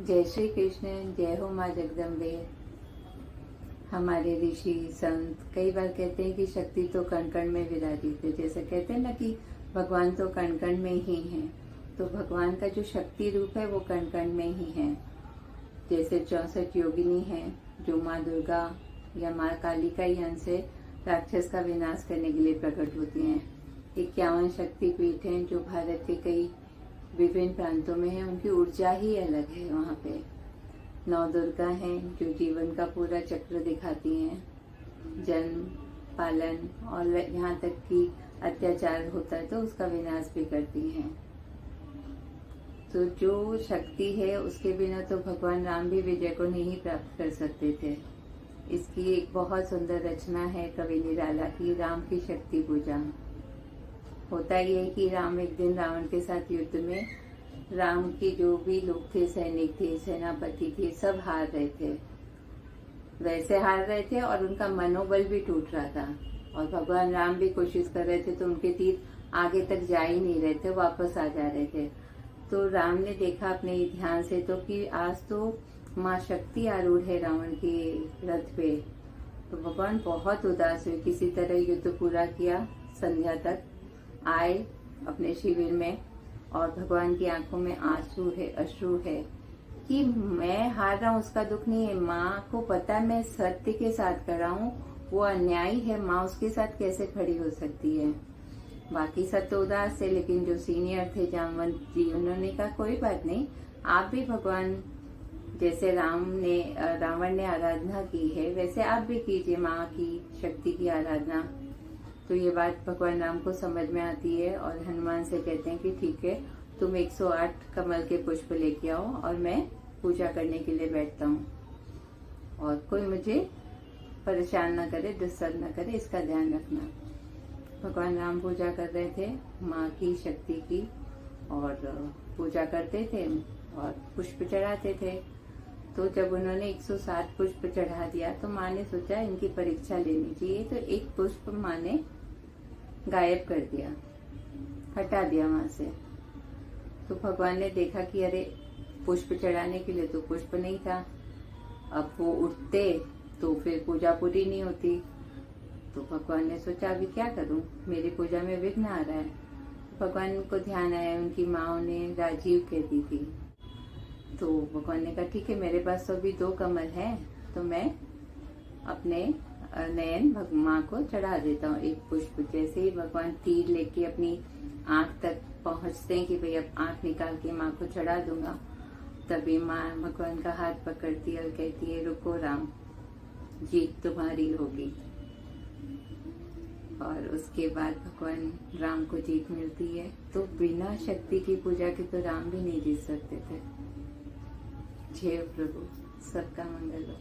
जय श्री कृष्ण। जय हो माँ जगदम्बे। हमारे ऋषि संत कई बार कहते हैं कि शक्ति तो कण कण में विराजित है। जैसे कहते हैं ना कि भगवान तो कण कण में ही है, तो भगवान का जो शक्ति रूप है वो कण कण में ही है। जैसे 64 योगिनी है जो माँ दुर्गा या माँ काली का ही अंश से राक्षस का विनाश करने के लिए प्रकट होती हैं। 51 शक्तिपीठ हैं जो भारत के कई विभिन्न प्रांतों में है। उनकी ऊर्जा ही अलग है। वहाँ पे 9 दुर्गा हैं जो जीवन का पूरा चक्र दिखाती हैं, जन्म, पालन और यहाँ तक कि अत्याचार होता है तो उसका विनाश भी करती हैं। तो जो शक्ति है उसके बिना तो भगवान राम भी विजय को नहीं प्राप्त कर सकते थे। इसकी एक बहुत सुंदर रचना है कवि निराला की, राम की शक्ति पूजा। होता ये है कि राम एक दिन रावण के साथ युद्ध में, राम के जो भी लोग थे, सैनिक थे, सेनापति थे, सब हार रहे थे। वैसे हार रहे थे और उनका मनोबल भी टूट रहा था। और भगवान राम भी कोशिश कर रहे थे तो उनके तीर आगे तक जा ही नहीं रहे थे, वापस आ जा रहे थे। तो राम ने देखा अपने ध्यान से तो कि आज तो माँ शक्ति आरूढ़ है रावण के रथ पे। तो भगवान बहुत उदास हुए। किसी तरह युद्ध पूरा किया, संध्या तक आए अपने शिविर में और भगवान की आंखों में आंसू है, अश्रु है कि मैं हार रहा हूँ उसका दुख नहीं है। माँ को पता है मैं सत्य के साथ कर रहा हूँ, वो अन्यायी है, माँ उसके साथ कैसे खड़ी हो सकती है। बाकी सब तो उदास थे, लेकिन जो सीनियर थे जामवंत जी, उन्होंने कहा कोई बात नहीं, आप भी भगवान जैसे रावण ने आराधना की है वैसे आप भी कीजिए माँ की शक्ति की आराधना। तो ये बात भगवान राम को समझ में आती है और हनुमान से कहते हैं कि ठीक है, तुम 108 कमल के पुष्प लेके आओ और मैं पूजा करने के लिए बैठता हूँ और कोई मुझे परेशान न करे, डिस्टर्ब न करे, इसका ध्यान रखना। भगवान राम पूजा कर रहे थे माँ की शक्ति की और पूजा करते थे और पुष्प चढ़ाते थे। तो जब उन्होंने 107 पुष्प चढ़ा दिया तो माँ ने सोचा इनकी परीक्षा लेनी चाहिए। तो एक पुष्प माँ ने गायब कर दिया, हटा दिया वहां से। तो भगवान ने देखा कि अरे पुष्प चढ़ाने के लिए तो पुष्प नहीं था, अब वो उठते तो फिर पूजा पूरी नहीं होती। तो भगवान ने सोचा अभी क्या करूं, मेरी पूजा में विघ्न आ रहा है। भगवान को ध्यान आया उनकी माँ उन्हें राजीव कहती थी। तो भगवान ने कहा ठीक है, मेरे पास तो अभी 2 कमल हैं, तो मैं अपने नयन माँ को चढ़ा देता हूँ एक पुष्प। जैसे ही भगवान तीर लेके अपनी आंख तक पहुँचते हैं कि भाई अब आंख निकाल के माँ को चढ़ा दूंगा, तभी माँ भगवान का हाथ पकड़ती है और कहती है रुको राम, जीत तुम्हारी होगी। और उसके बाद भगवान राम को जीत मिलती है। तो बिना शक्ति की पूजा के तो राम भी नहीं जीत सकते थे। जय प्रभु, सबका मंगल हो।